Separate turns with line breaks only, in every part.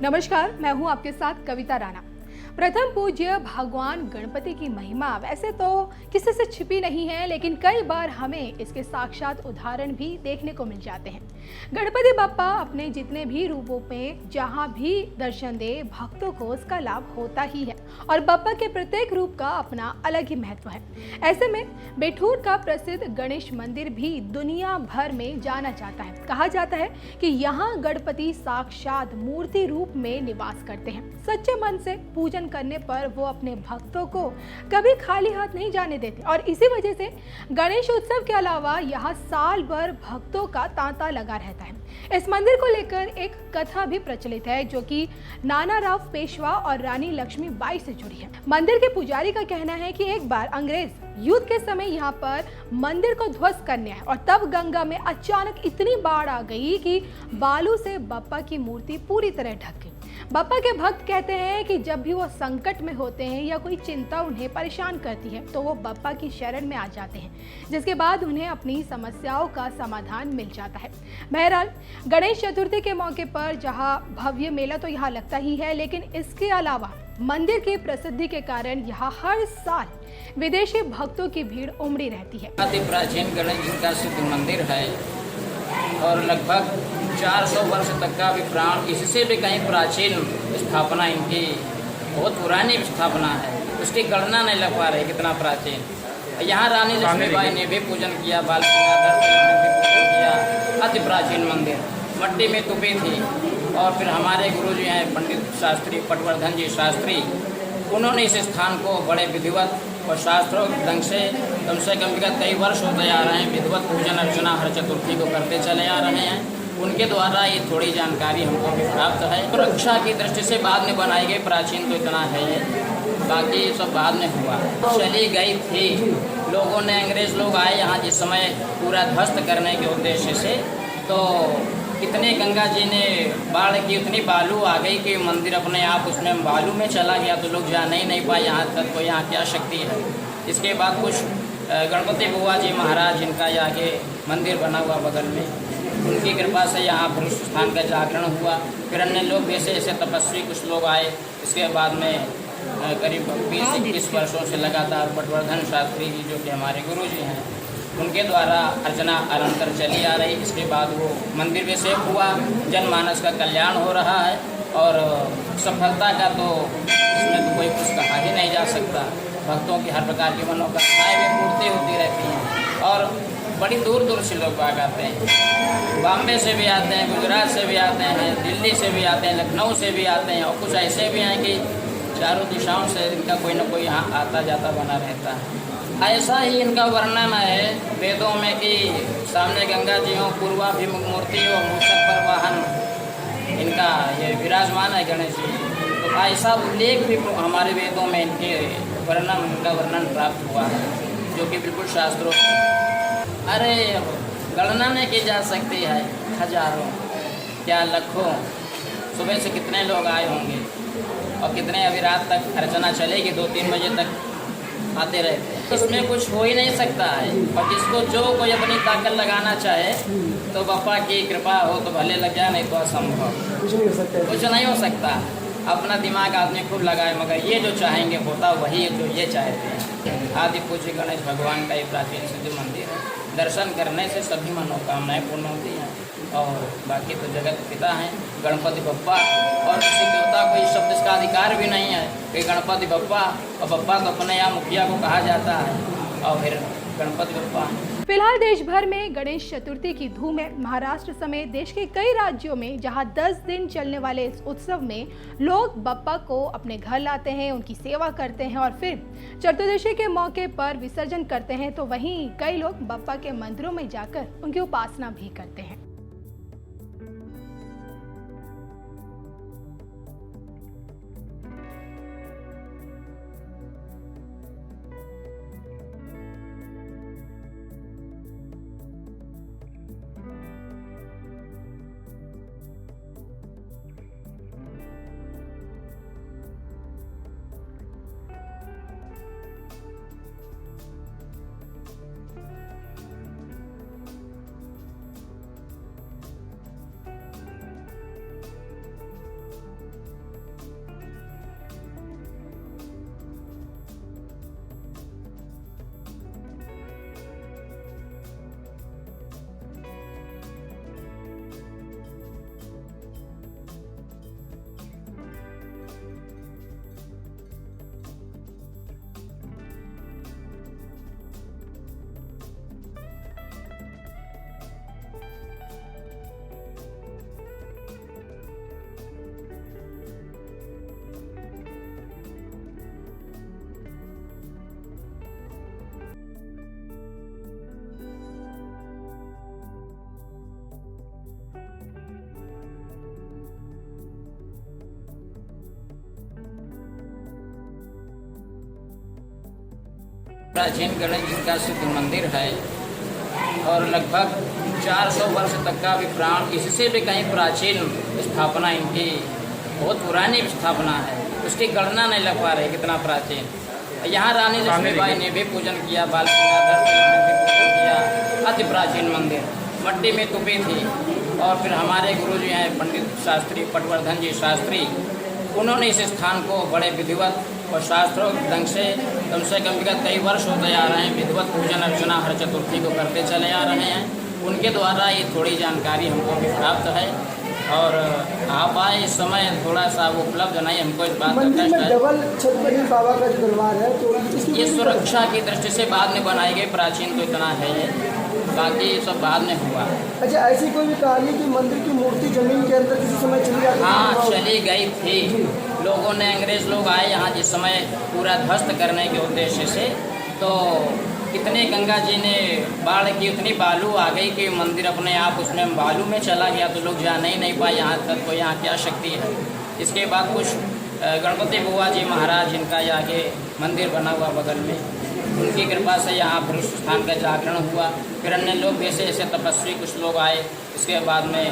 नमस्कार, मैं हूं आपके साथ कविता राणा। प्रथम पूज्य भगवान गणपति की महिमा वैसे तो किसी से छिपी नहीं है, लेकिन कई बार हमें इसके साक्षात उदाहरण भी देखने को मिल जाते हैं। गणपति बप्पा अपने जितने भी रूपों में जहां भी दर्शन दे, भक्तों को उसका लाभ होता ही है और बप्पा के प्रत्येक रूप का अपना अलग ही महत्व है। ऐसे में बेठूर का प्रसिद्ध गणेश मंदिर भी दुनिया भर में जाना जाता है। कहा जाता है कि यहाँ गणपति साक्षात मूर्ति रूप में निवास करते हैं। सच्चे मन से पूजन करने पर वो अपने भक्तों को कभी खाली हाथ नहीं जाने देते और इसी वजह से गणेश उत्सव के अलावा यहाँ साल भर भक्तों का तांता लगा रहता है। इस मंदिर को लेकर एक कथा भी प्रचलित है, जो कि नाना राव पेशवा और रानी लक्ष्मीबाई से जुड़ी है। मंदिर के पुजारी का कहना है कि एक बार अंग्रेज युद्ध के समय यहाँ पर मंदिर को ध्वस्त करने आए और तब गंगा में अचानक इतनी बाढ़ आ गई कि बालू से बप्पा की मूर्ति पूरी तरह ढक गई। बप्पा के भक्त कहते हैं कि जब भी वो संकट में होते हैं या कोई चिंता उन्हें परेशान करती है तो वो बप्पा की शरण में आ जाते हैं, जिसके बाद उन्हें अपनी समस्याओं का समाधान मिल जाता है। बहरहाल गणेश चतुर्थी के मौके पर जहां भव्य मेला तो यहाँ लगता ही है, लेकिन इसके अलावा मंदिर की प्रसिद्धि के कारण यहाँ हर साल विदेशी भक्तों की भीड़ उमड़ी रहती है।
अति प्राचीन गणेश जी का सिद्ध मंदिर है और लगभग 400 वर्ष तक का भी प्राण, इससे भी कहीं प्राचीन स्थापना, इनकी बहुत पुरानी स्थापना है, उसकी गणना नहीं लग पा रही कितना प्राचीन। यहाँ रानी लक्ष्मीबाई ने भी पूजन किया, बाल गंगाधर ने भी पूजन किया। अति प्राचीन मंदिर मट्टी में तुपी थी और फिर हमारे गुरु जी हैं पंडित शास्त्री पटवर्धन जी शास्त्री, उन्होंने इस स्थान को बड़े विधिवत और शास्त्रों ढंग से कम विगत कई वर्ष होते आ रहे हैं, विधिवत पूजन अर्चना हर चतुर्थी को करते चले आ रहे हैं। उनके द्वारा ये थोड़ी जानकारी हमको भी प्राप्त है। तो रक्षा की दृष्टि से बाद में बनाई गई, प्राचीन तो इतना है ये, बाकी सब बाद में हुआ। चली गई थी, लोगों ने, अंग्रेज लोग आए यहाँ जिस समय पूरा ध्वस्त करने के उद्देश्य से, तो कितने गंगा जी ने बाढ़ की, उतनी बालू आ गई कि मंदिर अपने आप उसमें बालू में चला गया, तो लोग जाने ही नहीं पाए यहाँ तक, तो यहाँ क्या शक्ति है। इसके बाद कुछ गणपति बुआ जी महाराज, जिनका आगे मंदिर बना हुआ बगल में, उनकी कृपा से यहाँ पर उस स्थान का जागरण हुआ। फिर अन्य लोग जैसे ऐसे तपस्वी कुछ लोग आए। इसके बाद में करीब 20-21 वर्षों से लगातार पटवर्धन शास्त्री जी, जो कि हमारे गुरु जी हैं, उनके द्वारा अर्चना अनंतर चली आ रही। इसके बाद वो मंदिर भी सेफ हुआ, जनमानस का कल्याण हो रहा है और सफलता का तो इसमें तो कोई कुछ कहा ही नहीं जा सकता। भक्तों की हर प्रकार की मनोकामनाएं भी पूर्ति होती रहती हैं और बड़ी दूर दूर से लोग बाग आते हैं। बॉम्बे से भी आते हैं, गुजरात से भी आते हैं, दिल्ली से भी आते हैं, लखनऊ से भी आते हैं और कुछ ऐसे भी हैं कि चारों दिशाओं से इनका कोई ना कोई यहाँ आता जाता बना रहता है। ऐसा ही इनका वर्णन है वेदों में कि सामने गंगा जी हो, पूर्वाभिमुख मूर्ति हो, मूषक पर वाहन इनका ये विराजमान है गणेश जी। तो ऐसा उल्लेख भी हमारे वेदों में इनका वर्णन प्राप्त हुआ है, जो कि बिल्कुल शास्त्रों, अरे गणना नहीं की जा सकती है, हजारों क्या लाखों, सुबह से कितने लोग आए होंगे और कितने अभी रात तक अर्चना चलेगी, 2-3 बजे तक आते रहते हैं। इसमें कुछ हो ही नहीं सकता है और जिसको जो कोई अपनी ताकत लगाना चाहे तो बप्पा की कृपा हो तो भले लग जाए, नहीं तो असंभव, कुछ नहीं हो सकता। अपना दिमाग आदमी खूब लगाए, मगर ये जो चाहेंगे होता वही जो ये चाहते हैं। आदि पूज्य गणेश भगवान का ये प्राचीन सिद्ध मंदिर है। दर्शन करने से सभी मनोकामनाएं पूर्ण होती हैं और बाकी तो जगत पिता हैं गणपति बप्पा, और किसी देवता को इस शब्द इसका अधिकार भी नहीं है कि गणपति बप्पा, और बप्पा तो अपने यहाँ मुखिया को कहा जाता है और फिर गणपति बप्पा।
फिलहाल देश भर में गणेश चतुर्थी की धूम है। महाराष्ट्र समेत देश के कई राज्यों में जहां 10 दिन चलने वाले इस उत्सव में लोग बप्पा को अपने घर लाते हैं, उनकी सेवा करते हैं और फिर चतुर्दशी के मौके पर विसर्जन करते हैं, तो वहीं कई लोग बप्पा के मंदिरों में जाकर उनकी उपासना भी करते हैं।
प्राचीन गणेश जी का सिद्ध मंदिर है और लगभग 400 वर्ष तक का भी प्राण, इससे भी कहीं प्राचीन स्थापना इनकी, बहुत पुरानी स्थापना है, उसकी गणना नहीं लग पा रही कितना प्राचीन। यहाँ रानी लक्ष्मीबाई ने भी पूजन किया, बाल गंगाधर ने भी पूजन किया। अति प्राचीन मंदिर, मट्टी में तुपी थी। और फिर हमारे गुरु जी हैं पंडित शास्त्री पटवर्धन जी शास्त्री, उन्होंने इस स्थान को बड़े विधिवत और शास्त्रों ढंग से कम विगत कई वर्ष होते आ रहे हैं, विधिवत पूजन अर्चना हर चतुर्थी को करते चले आ रहे हैं। उनके द्वारा ये थोड़ी जानकारी हमको भी प्राप्त है और आप आए इस समय थोड़ा सा वो उपलब्ध नहीं, हमको इस बात का कष्ट है।
डबल छत पर ही बाबा का जो दरबार है तो
ये सुरक्षा की दृष्टि से बाद में बनाई गई, प्राचीन तो इतना है ये, बाकी सब बाद में हुआ।
अच्छा, ऐसी कोई भी कहानी कि मंदिर की मूर्ति जमीन के अंदर किसी समय चली जाती?
हाँ, चली गई थी। लोगों ने, अंग्रेज लोग आए यहाँ जिस समय पूरा ध्वस्त करने के उद्देश्य से, तो इतने गंगा जी ने बाढ़ की, उतनी बालू आ गई कि मंदिर अपने आप उसमें बालू में चला गया, तो लोग जाने ही नहीं पाए यहाँ तक, तो यहाँ क्या शक्ति है। इसके बाद कुछ गणपति बुआ जी महाराज, जिनका आगे मंदिर बना हुआ बगल में, उनकी कृपा से यहाँ फिर उस स्थान का जागरण हुआ। फिर अन्य लोग ऐसे ऐसे तपस्वी कुछ लोग आए। इसके बाद में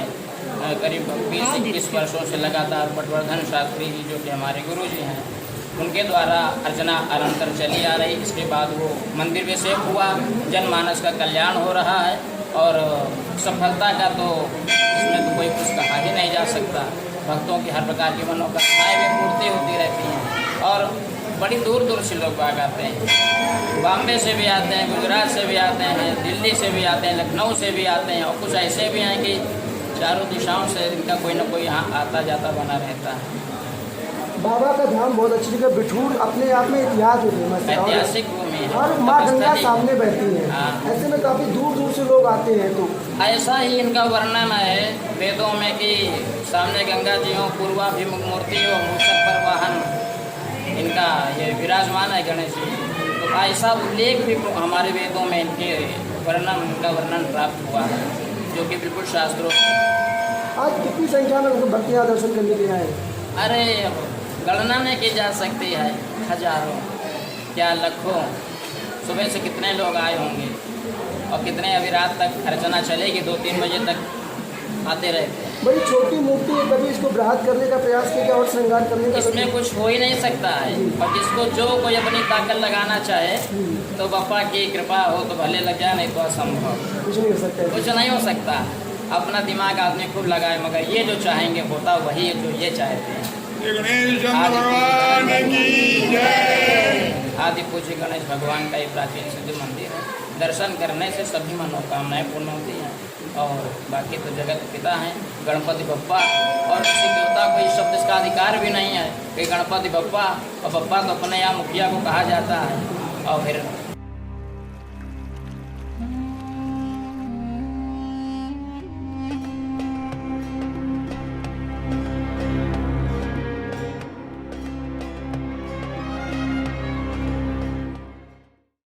करीब 20-21 वर्षों से लगातार पटवर्धन शास्त्री जी, जो कि हमारे गुरु जी हैं, उनके द्वारा अर्चना अनंतर चली आ रही। इसके बाद वो मंदिर भी सेफ हुआ, जनमानस का कल्याण हो रहा है और सफलता का तो इसमें तो कोई कुछ कहा ही नहीं जा सकता। भक्तों की हर प्रकार की मनोकामनाएं भी पूर्ति होती रहती हैं और बड़ी दूर दूर से लोग बाग आते हैं। बॉम्बे से भी आते हैं, गुजरात से भी आते हैं, दिल्ली से भी आते हैं, लखनऊ से भी आते हैं और कुछ ऐसे भी हैं कि चारों दिशाओं से इनका कोई ना कोई यहाँ आता जाता बना रहता है।
बाबा का धाम बहुत अच्छी जगह, बिठूर अपने आप में इतिहास है, फेमस है,
ऐतिहासिक भूमि है
और माँ गंगा सामने बहती है।
हाँ।
ऐसे में काफी दूर दूर से लोग आते हैं। तो
ऐसा ही इनका वर्णन है वेदों में कि सामने गंगा जी हो, पूर्वाभिमुख मूर्ति हो, मूषक पर वाहन इनका ये विराजमान है गणेश जी। तो ऐसा उल्लेख भी हमारे वेदों में इनके इनका वर्णन प्राप्त हुआ है, जो कि बिल्कुल शास्त्रों।
आज कितनी संख्या में लोग भक्त यहाँ दर्शन करने के लिए आए?
अरे गणना नहीं की जा सकती है, हजारों क्या लाखों। सुबह से कितने लोग आए होंगे और कितने अभी रात तक अर्चना चलेगी, 2-3 बजे तक आते रहते हैं।
बड़ी छोटी मूर्ति है, कभी इसको बृहद करने का प्रयास किया और श्रृंगार करने का?
इसमें कुछ हो ही नहीं सकता है और जिसको जो कोई अपनी ताकत लगाना चाहे तो बापा की कृपा हो तो भले लग जाए, नहीं तो असंभव,
कुछ नहीं हो सकता है।
कुछ नहीं हो सकता। अपना दिमाग आदमी खूब लगाए, मगर ये जो चाहेंगे होता वही है जो ये चाहते हैं। आदि पूज्य गणेश भगवान का ये प्राचीन सिद्ध मंदिर है। दर्शन करने से सभी मनोकामनाएं पूर्ण होती हैं और बाकी तो जगत पिता हैं गणपति बप्पा, और किसी देवता को इस शब्द का अधिकार भी नहीं है कि गणपति बप्पा, और बप्पा तो अपने यहाँ मुखिया को कहा जाता है और फिर